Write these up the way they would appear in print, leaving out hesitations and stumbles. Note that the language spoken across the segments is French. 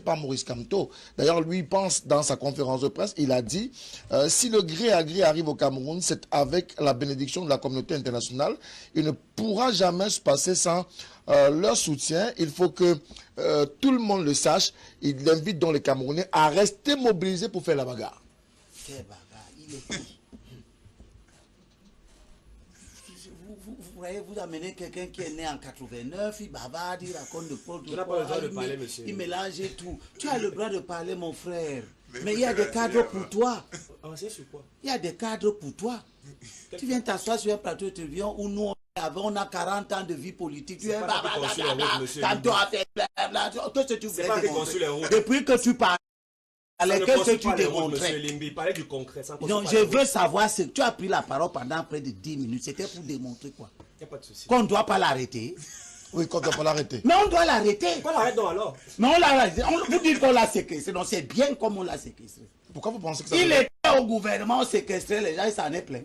Par Maurice Kamto. D'ailleurs, lui pense dans sa conférence de presse, il a dit si le gré à gré arrive au Cameroun, c'est avec la bénédiction de la communauté internationale. Il ne pourra jamais se passer sans leur soutien. Il faut que tout le monde le sache. Il invite donc les Camerounais à rester mobilisés pour faire la bagarre. Quelle bagarre? Il est qui? Vous voyez, vous amenez quelqu'un qui est né en 89, il bavarde, il raconte de Paul de il mélange tout. Tu as le droit de parler, mon frère. Mais il y a des cadres pour toi. Il y a des cadres pour toi. Tu viens t'asseoir sur un plateau de télévision où nous, on a 40 ans de vie politique. Tu es tantôt à faire blablabla. Tout ce que tu voulais démontrer. Depuis que tu parles. Qu'est-ce que tu démontrais? Non, je veux savoir ce que tu as pris la parole pendant près de 10 minutes. C'était pour démontrer quoi? Qu'on ne doit pas l'arrêter. Oui, qu'on ne doit pas l'arrêter. Mais on doit l'arrêter. On l'arrête donc alors. Mais on l'arrête. Vous dites qu'on l'a séquestré. Non, c'est bien comme on l'a séquestré. Pourquoi vous pensez que ça... Il était au gouvernement, on séquestrait les gens, il s'en est plein.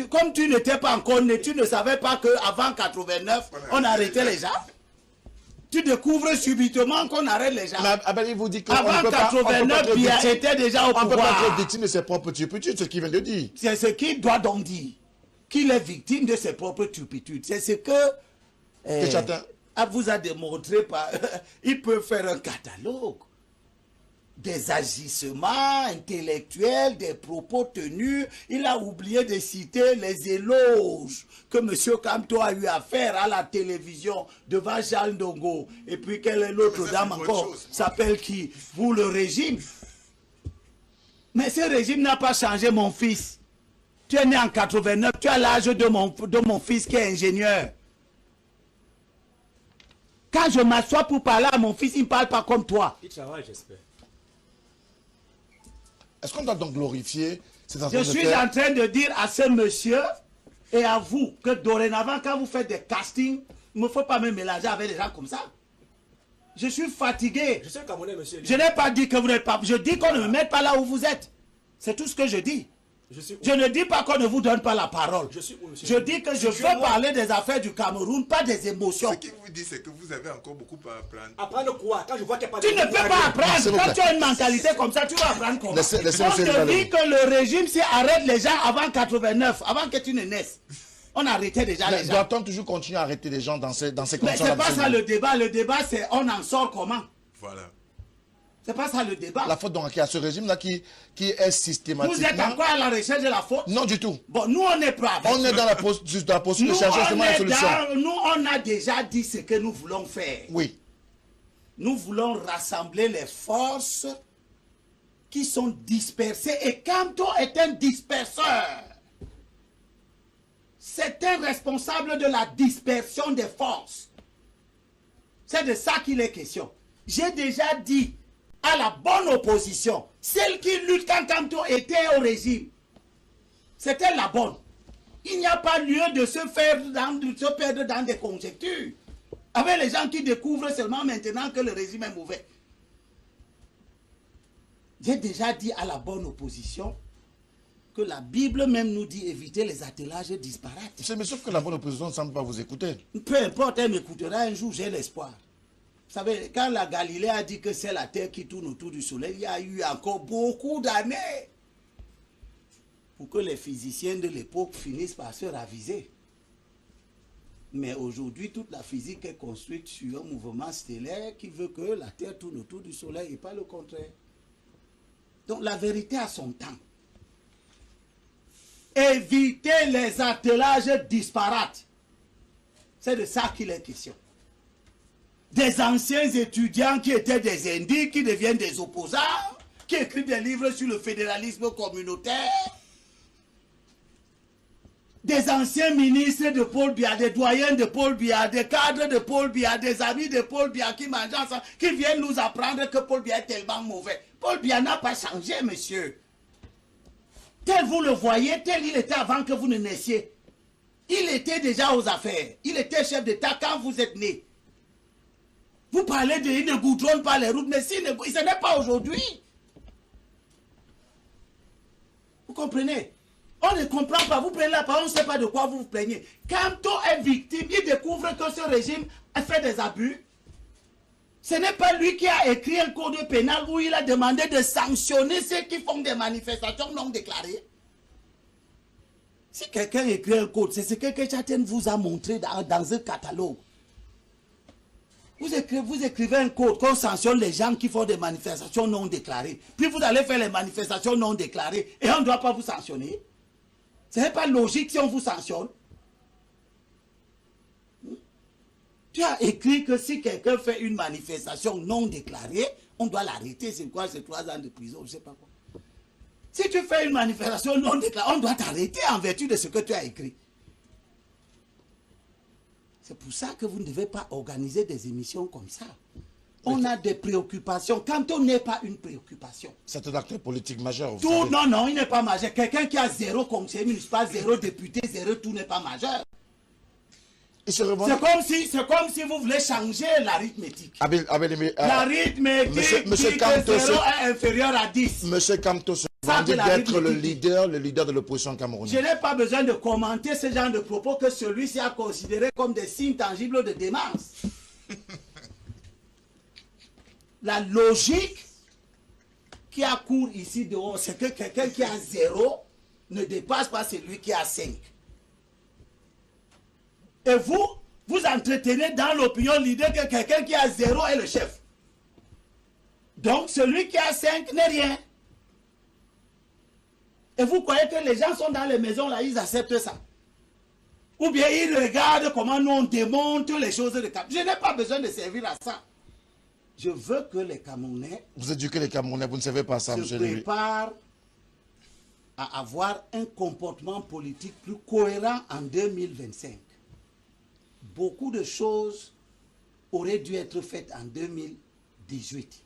Comme tu n'étais pas encore né, tu ne savais pas qu'avant 89, on arrêtait les gens. Tu découvres subitement qu'on arrête les gens. Mais il vous dit que avant 89, Biya était déjà au pouvoir. On ne peut pas être victime de ses propres turpitudes, c'est ce qu'il vient de dire. C'est ce qu'il doit donc dire. Qu'il est victime de ses propres turpitudes. C'est ce que vous a démontré. Il peut faire un catalogue des agissements intellectuels, des propos tenus. Il a oublié de citer les éloges que M. Kamto a eu à faire à la télévision devant Charles Ndongo. Et puis quelle est l'autre dame encore? S'appelle qui? Vous, le régime. Mais ce régime n'a pas changé, mon fils. Tu es né en 89, tu as l'âge de mon fils qui est ingénieur. Quand je m'assois pour parler à mon fils, il ne parle pas comme toi. Il travaille, j'espère. Est-ce qu'on doit donc glorifier cette Je suis en train de dire à ce monsieur et à vous que dorénavant, quand vous faites des castings, il ne faut pas me mélanger avec des gens comme ça. Je suis fatigué. Je suis Camerounais, monsieur. Je n'ai pas dit que vous n'êtes pas... Je dis qu'on ne me mette pas là où vous êtes. C'est tout ce que je dis. Je ne dis pas qu'on ne vous donne pas la parole. Je dis que je veux parler des affaires du Cameroun, pas des émotions. Ce qu'il vous dit, c'est que vous avez encore beaucoup à apprendre. Apprendre quoi? Quand je vois qu'il n'y a pas de... Tu ne peux pas apprendre. Quand tu as une mentalité comme ça, tu vas apprendre comment. On te dit que le régime, si arrête les gens avant 89, avant que tu ne naisses, on arrêtait déjà les gens. Doit-on toujours continuer à arrêter les gens dans ces conditions? Mais c'est pas ça le débat. Le débat, c'est on en sort comment? Voilà. C'est pas ça le débat. La faute donc à ce régime-là qui est systématiquement... Vous êtes encore à la recherche de la faute? Non du tout. Bon, nous on n'est pas. On est dans la posture de chercher justement la solution. Nous on a déjà dit ce que nous voulons faire. Oui. Nous voulons rassembler les forces qui sont dispersées. Et Kamto est un disperseur. C'est un responsable de la dispersion des forces. C'est de ça qu'il est question. J'ai déjà dit à la bonne opposition, celle qui lutte quand Kamto était au régime, c'était la bonne. Il n'y a pas lieu de se perdre dans des conjectures avec les gens qui découvrent seulement maintenant que le régime est mauvais. J'ai déjà dit à la bonne opposition que la Bible même nous dit éviter les attelages disparates. Mais sauf que la bonne opposition ne semble pas vous écouter. Peu importe, elle m'écoutera un jour, j'ai l'espoir. Vous savez, quand la Galilée a dit que c'est la Terre qui tourne autour du Soleil, il y a eu encore beaucoup d'années pour que les physiciens de l'époque finissent par se raviser. Mais aujourd'hui, toute la physique est construite sur un mouvement stellaire qui veut que la Terre tourne autour du Soleil et pas le contraire. Donc la vérité a son temps. Éviter les attelages disparates. C'est de ça qu'il est question. Des anciens étudiants qui étaient des indiques, qui deviennent des opposants, qui écrivent des livres sur le fédéralisme communautaire. Des anciens ministres de Paul Biya, des doyens de Paul Biya, des cadres de Paul Biya, des amis de Paul Biya qui mangent ensemble, qui viennent nous apprendre que Paul Biya est tellement mauvais. Paul Biya n'a pas changé, monsieur. Tel vous le voyez, tel il était avant que vous ne naissiez. Il était déjà aux affaires. Il était chef d'État quand vous êtes né. Vous parlez de il ne goudronne pas les routes, mais ce n'est pas aujourd'hui. Vous comprenez? On ne comprend pas. Vous prenez la parole, on ne sait pas de quoi vous vous plaignez. Kamto est victime, il découvre que ce régime a fait des abus. Ce n'est pas lui qui a écrit un code pénal où il a demandé de sanctionner ceux qui font des manifestations non déclarées. Si quelqu'un écrit un code, c'est ce que Ketchaten vous a montré dans un catalogue. Vous écrivez un code qu'on sanctionne les gens qui font des manifestations non déclarées. Puis vous allez faire les manifestations non déclarées et on ne doit pas vous sanctionner. Ce n'est pas logique si on vous sanctionne. Tu as écrit que si quelqu'un fait une manifestation non déclarée, on doit l'arrêter. C'est quoi? C'est 3 ans de prison, je ne sais pas quoi. Si tu fais une manifestation non déclarée, on doit t'arrêter en vertu de ce que tu as écrit. C'est pour ça que vous ne devez pas organiser des émissions comme ça. On a des préoccupations. Quand on n'est pas une préoccupation. C'est un acteur politique majeur. Tout, non, il n'est pas majeur. Quelqu'un qui a 0 conseiller municipal, 0 député, 0 tout n'est pas majeur. C'est comme si vous voulez changer l'arithmétique. L'arithmétique dit que 0 est inférieur à 10. Monsieur Kamto se vendait d'être le leader de l'opposition camerounaise. Je n'ai pas besoin de commenter ce genre de propos que celui-ci a considéré comme des signes tangibles de démence. La logique qui a cours ici dehors, c'est que quelqu'un qui a 0 ne dépasse pas celui qui a 5. Et vous entretenez dans l'opinion l'idée que quelqu'un qui a 0 est le chef. Donc celui qui a 5 n'est rien. Et vous croyez que les gens sont dans les maisons là, ils acceptent ça. Ou bien ils regardent comment nous on démonte les choses de Cameroun. Je n'ai pas besoin de servir à ça. Je veux que les Camerounais... Vous éduquez les Camerounais, vous ne savez pas ça, monsieur Lévy. Se préparent à avoir un comportement politique plus cohérent en 2025. Beaucoup de choses auraient dû être faites en 2018.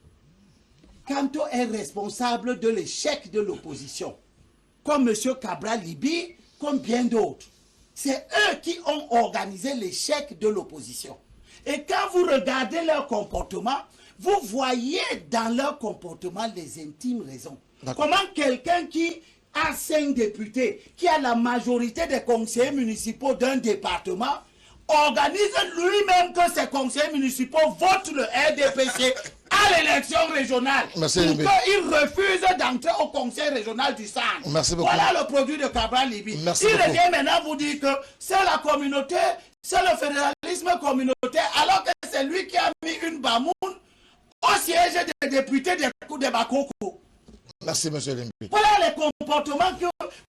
Kanto est responsable de l'échec de l'opposition, comme M. Cabral Libi, comme bien d'autres. C'est eux qui ont organisé l'échec de l'opposition. Et quand vous regardez leur comportement, vous voyez dans leur comportement les intimes raisons. Comment quelqu'un qui a 5 députés, qui a la majorité des conseillers municipaux d'un département, organise lui-même que ses conseillers municipaux votent le RDPC à l'élection régionale. Merci, pour qu'il refuse d'entrer au conseil régional du Centre. Merci beaucoup. Voilà le produit de Cabral Libi. Merci Il beaucoup. revient maintenant vous dire que c'est la communauté, c'est le fédéralisme communautaire, alors que c'est lui qui a mis une bamoune au siège des députés de Bakoko. Merci, monsieur Limbi. Voilà les comportements que